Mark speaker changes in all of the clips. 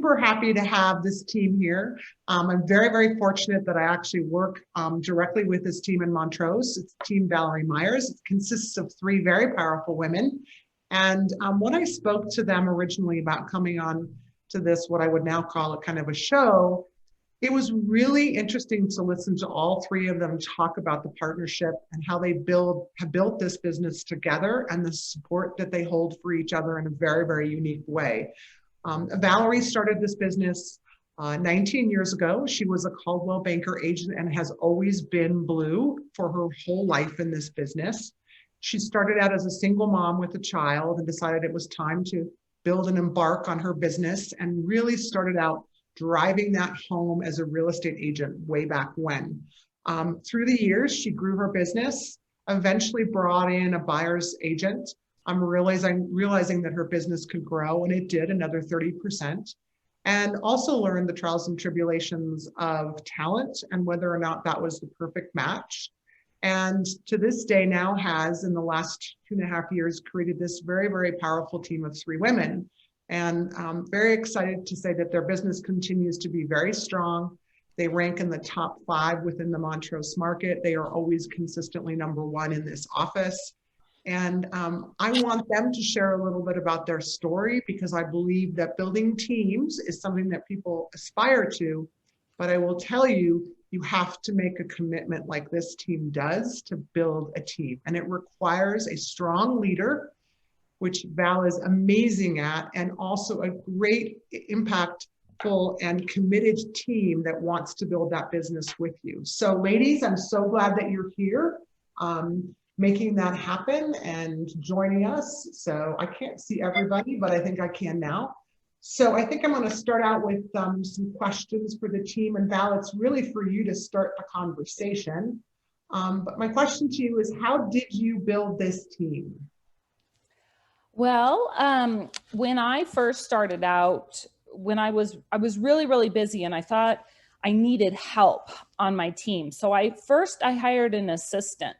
Speaker 1: super happy to have this team here. I'm very, very fortunate that I actually work directly with this team in Montrose. It's Team Valerie Meyers. It consists of 3 very powerful women. And when I spoke to them originally about coming on to this, what I would now call a kind of a show, it was really interesting to listen to all 3 of them talk about the partnership and how they have built this business together and the support that they hold for each other in a very, very unique way. Valerie started this business 19 years ago. She was a Coldwell Banker agent and has always been blue for her whole life in this business. She started out as a single mom with a child and decided it was time to build and embark on her business, and really started out driving that home as a real estate agent way back when. Through the years, she grew her business, eventually brought in a buyer's agent. I'm realizing that her business could grow, and it did, another 30%. And also learned the trials and tribulations of talent and whether or not that was the perfect match. And to this day now has, in the last 2.5 years, created this very, very powerful team of 3 women. And I'm very excited to say that their business continues to be very strong. They rank in the top 5 within the Montrose market. They are always consistently #1 in this office. And I want them to share a little bit about their story, because I believe that building teams is something that people aspire to. But I will tell you, you have to make a commitment like this team does to build a team. And it requires a strong leader, which Val is amazing at, and also a great impactful and committed team that wants to build that business with you. So ladies, I'm so glad that you're here, making that happen and joining us. So I can't see everybody, but I think I can now. So I think I'm going to start out with some questions for the team. And Val, it's really for you to start the conversation. But my question to you is, how did you build this team?
Speaker 2: Well, when I first started out, when I was really, really busy, and I thought I needed help on my team. So I hired an assistant,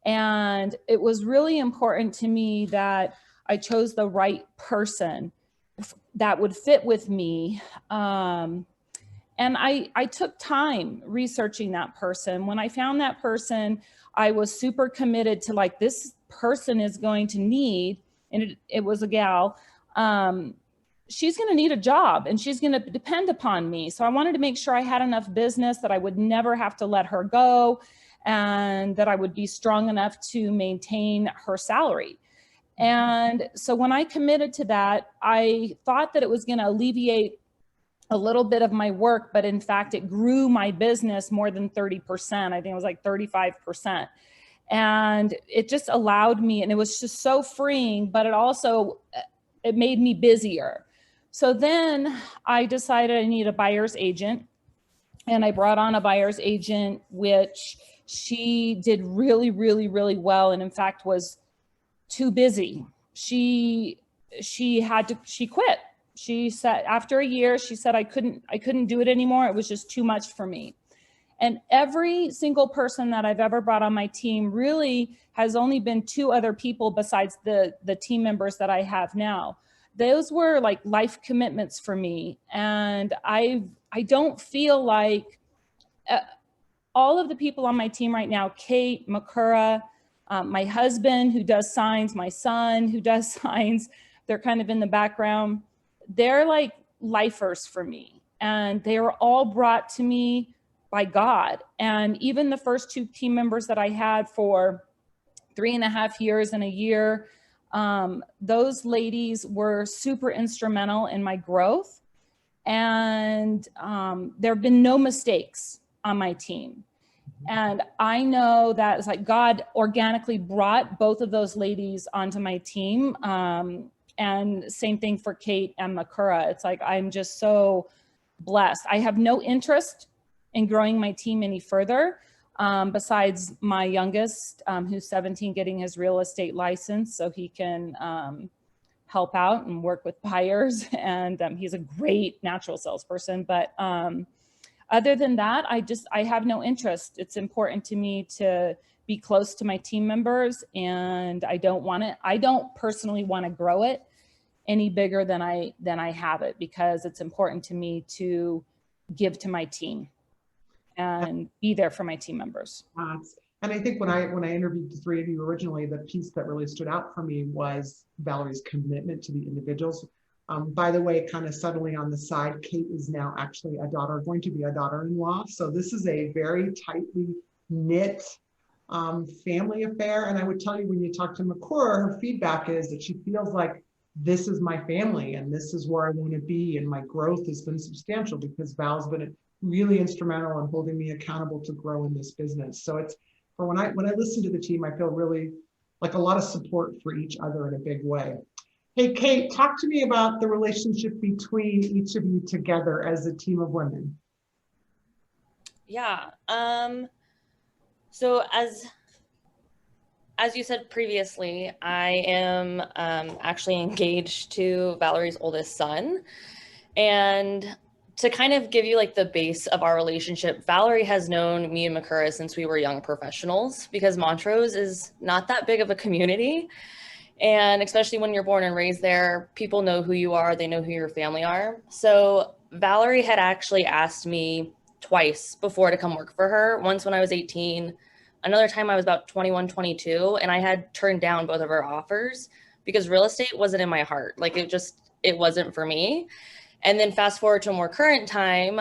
Speaker 2: and it was really important to me that I chose the right person that would fit with me. And I took time researching that person. When I found that person, I was super committed to, like, this person is going to need, and it was a gal, she's going to need a job and she's going to depend upon me. So I wanted to make sure I had enough business that I would never have to let her go, and that I would be strong enough to maintain her salary. And so when I committed to that, I thought that it was going to alleviate a little bit of my work, but in fact, it grew my business more than 30%. I think it was like 35%. And it just allowed me, and it was just so freeing, but it made me busier. So then I decided I need a buyer's agent, and I brought on a buyer's agent, which she did really, really, really well. And in fact, was too busy. She quit. She said, after a year, she said, I couldn't do it anymore. It was just too much for me. And every single person that I've ever brought on my team really has only been 2 other people besides the team members that I have now. Those were like life commitments for me. And I don't feel like all of the people on my team right now, Kate, Makura, my husband who does signs, my son who does signs, they're kind of in the background. They're like lifers for me. And they were all brought to me by God. And even the first 2 team members that I had for 3.5 years and a year, those ladies were super instrumental in my growth. And there have been no mistakes on my team. And I know that it's like God organically brought both of those ladies onto my team. And same thing for Kate and Makura. It's like, I'm just so blessed. I have no interest in growing my team any further, besides my youngest, who's 17, getting his real estate license so he can help out and work with buyers. And he's a great natural salesperson. But other than that, I have no interest. It's important to me to be close to my team members, and I don't personally want to grow it any bigger than I have it, because it's important to me to give to my team and be there for my team members.
Speaker 1: And I think when I interviewed the three of you originally, the piece that really stood out for me was Valerie's commitment to the individuals. By the way, kind of subtly on the side, Kate is now actually going to be a daughter-in-law. So this is a very tightly knit family affair. And I would tell you, when you talk to Makura, her feedback is that she feels like this is my family and this is where I want to be. And my growth has been substantial because Val's been really instrumental in holding me accountable to grow in this business. So it's, for when I listen to the team, I feel really like a lot of support for each other in a big way. Hey, Kate, talk to me about the relationship between each of you together as a team of women.
Speaker 3: Yeah. So as you said previously, I am actually engaged to Valerie's oldest son. And to kind of give you like the base of our relationship, Valerie has known me and Makura since we were young professionals, because Montrose is not that big of a community. And especially when you're born and raised there, people know who you are, they know who your family are. So Valerie had actually asked me twice before to come work for her. Once when I was 18, another time I was about 21, 22, and I had turned down both of her offers because real estate wasn't in my heart. Like it wasn't for me. And then fast forward to a more current time,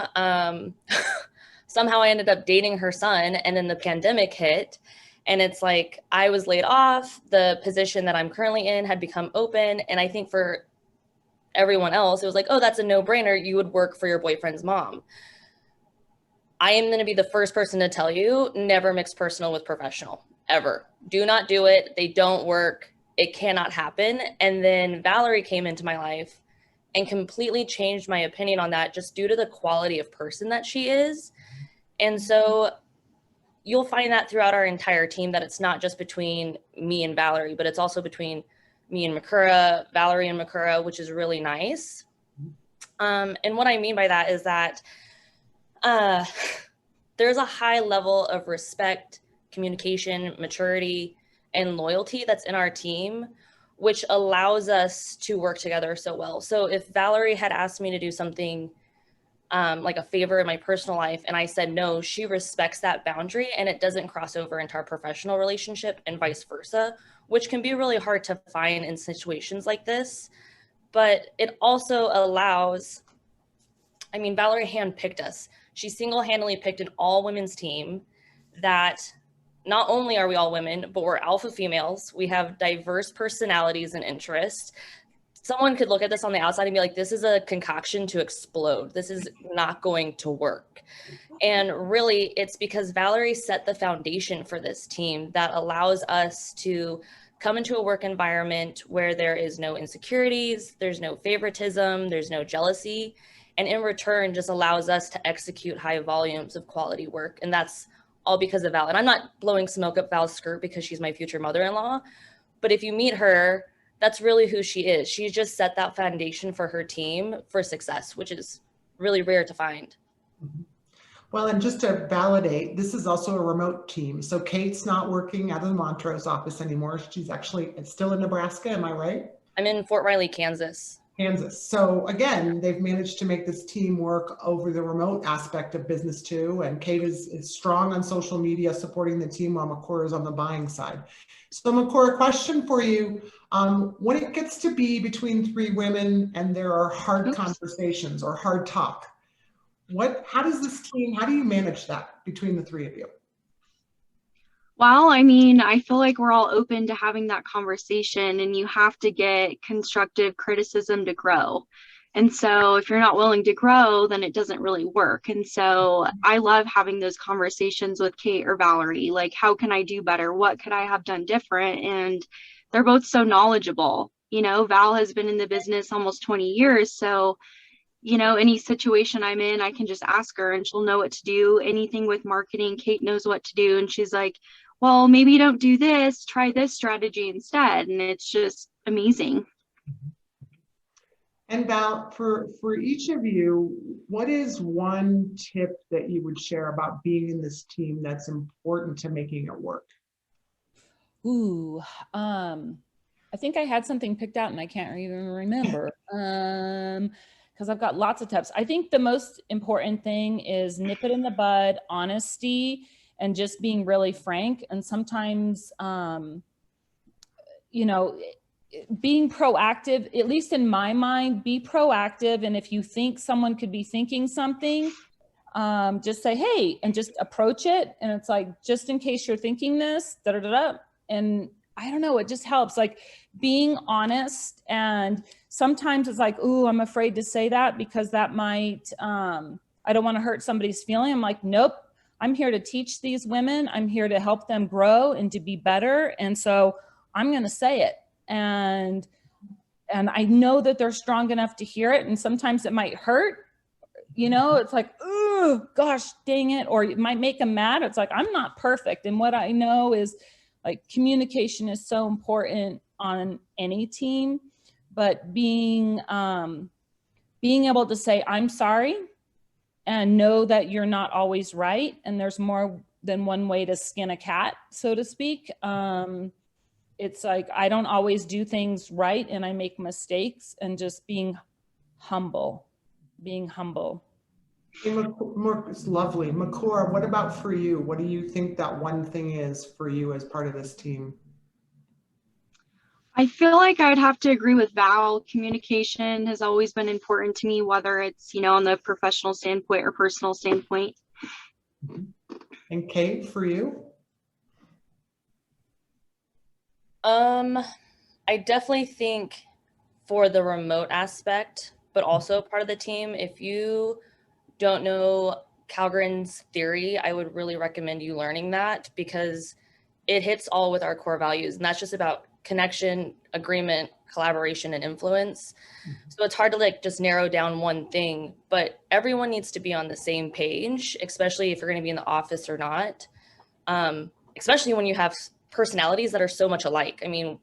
Speaker 3: somehow I ended up dating her son, and then the pandemic hit. And it's like, I was laid off, the position that I'm currently in had become open. And I think for everyone else, it was like, oh, that's a no-brainer. You would work for your boyfriend's mom. I am going to be the first person to tell you, never mix personal with professional, ever. Do not do it. They don't work. It cannot happen. And then Valerie came into my life and completely changed my opinion on that, just due to the quality of person that she is. And so you'll find that throughout our entire team, that it's not just between me and Valerie, but it's also between me and Makura, Valerie and Makura, which is really nice. And what I mean by that is that there's a high level of respect, communication, maturity, and loyalty that's in our team, which allows us to work together so well. So if Valerie had asked me to do something like a favor in my personal life and I said no, she respects that boundary and it doesn't cross over into our professional relationship and vice versa, which can be really hard to find in situations like this. But it also allows, I mean, Valerie handpicked us. She single-handedly picked an all-women's team that not only are we all women, but we're alpha females. We have diverse personalities and interests. Someone could look at this on the outside and be like, this is a concoction to explode. This is not going to work. And really, it's because Valerie set the foundation for this team that allows us to come into a work environment where there is no insecurities, there's no favoritism, there's no jealousy, and in return just allows us to execute high volumes of quality work. And that's all because of Val. And I'm not blowing smoke up Val's skirt because she's my future mother-in-law, but if you meet her, that's really who she is. She's just set that foundation for her team for success, which is really rare to find.
Speaker 1: Well, and just to validate, this is also a remote team. So Kate's not working out of the Montrose office anymore. She's actually still in Nebraska, am I right?
Speaker 3: I'm in Fort Riley, Kansas.
Speaker 1: Kansas. So again, they've managed to make this team work over the remote aspect of business too. And Kate is strong on social media supporting the team while Makura is on the buying side. So Makura, question for you. When it gets to be between three women and there are hard conversations or hard talk, how does this team, how do you manage that between the three of you?
Speaker 4: Well, I mean, I feel like we're all open to having that conversation, and you have to get constructive criticism to grow. And so if you're not willing to grow, then it doesn't really work. And so I love having those conversations with Kate or Valerie, like, how can I do better? What could I have done different? And they're both so knowledgeable. You know, Val has been in the business almost 20 years. So, you know, any situation I'm in, I can just ask her and she'll know what to do. Anything with marketing, Kate knows what to do. And she's like, well, maybe don't do this, try this strategy instead. And it's just amazing.
Speaker 1: And Val, for each of you, what is one tip that you would share about being in this team that's important to making it work?
Speaker 2: I think I had something picked out and I can't even remember. Because I've got lots of tips. I think the most important thing is nip it in the bud, honesty, and just being really frank. And sometimes, you know, being proactive, at least in my mind, be proactive. And if you think someone could be thinking something, just say, hey, and just approach it. And it's like, just in case you're thinking this, da da da da. And I don't know, it just helps, like being honest. And sometimes it's like, ooh, I'm afraid to say that because that might, I don't want to hurt somebody's feeling. I'm like, nope, I'm here to teach these women. I'm here to help them grow and to be better. And so I'm going to say it. And I know that they're strong enough to hear it. And sometimes it might hurt, you know, it's like, oh gosh, dang it. Or it might make them mad. It's like, I'm not perfect. And what I know is like communication is so important on any team, but being able to say, I'm sorry, and know that you're not always right. And there's more than one way to skin a cat, so to speak. It's like, I don't always do things right and I make mistakes, and just being humble.
Speaker 1: It's lovely. Makor, what about for you? What do you think that one thing is for you as part of this team?
Speaker 4: I feel like I'd have to agree with Val. Communication has always been important to me, whether it's, on the professional standpoint or personal standpoint.
Speaker 1: And Kate, for you?
Speaker 3: I definitely think for the remote aspect, but also part of the team, if you don't know Calgren's theory, I would really recommend you learning that, because it hits all with our core values. And that's just about connection, agreement, collaboration, and influence. So it's hard to like just narrow down one thing, but everyone needs to be on the same page, especially if you're going to be in the office or not. Especially when you have personalities that are so much alike. I mean,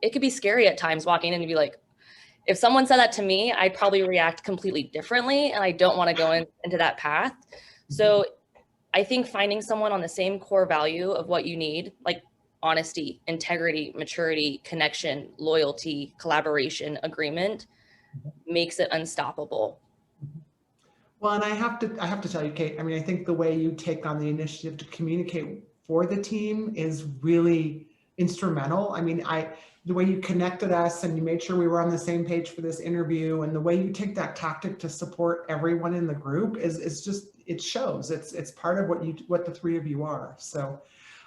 Speaker 3: it could be scary at times walking in and be like, if someone said that to me, I'd probably react completely differently, and I don't want to go into that path. So I think finding someone on the same core value of what you need, like honesty, integrity, maturity, connection, loyalty, collaboration, agreement, makes it unstoppable.
Speaker 1: Well, and I have to tell you, Kate, I mean, I think the way you take on the initiative to communicate for the team is really instrumental. I mean, the way you connected us and you made sure we were on the same page for this interview, and the way you take that tactic to support everyone in the group is just, it shows. It's part of what the three of you are. So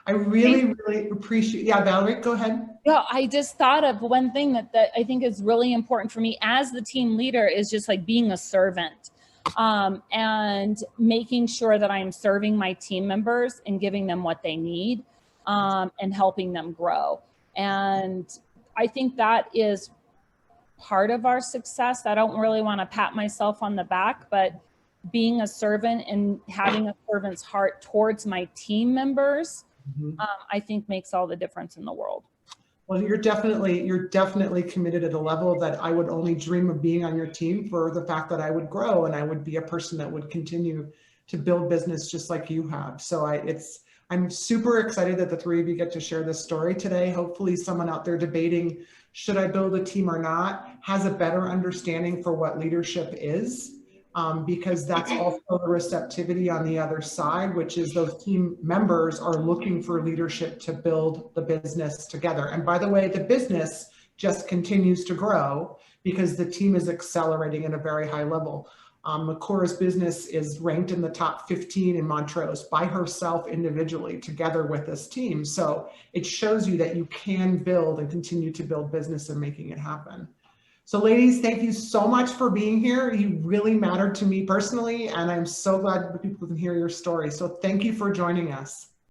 Speaker 1: I really appreciate. Yeah, Valerie, go ahead.
Speaker 2: Yeah, I just thought of one thing that I think is really important for me as the team leader is just like being a servant. And making sure that I'm serving my team members and giving them what they need, and helping them grow. And I think that is part of our success. I don't really want to pat myself on the back, but being a servant and having a servant's heart towards my team members, I think makes all the difference in the world.
Speaker 1: Well, you're definitely committed at a level that I would only dream of being on your team, for the fact that I would grow and I would be a person that would continue to build business just like you have. So I'm super excited that the three of you get to share this story today. Hopefully someone out there debating, should I build a team or not, has a better understanding for what leadership is. Because that's also the receptivity on the other side, which is those team members are looking for leadership to build the business together. And by the way, the business just continues to grow because the team is accelerating at a very high level. Makora's business is ranked in the top 15 in Montrose by herself individually, together with this team. So it shows you that you can build and continue to build business and making it happen. So ladies, thank you so much for being here. You really mattered to me personally, and I'm so glad that people can hear your story. So thank you for joining us.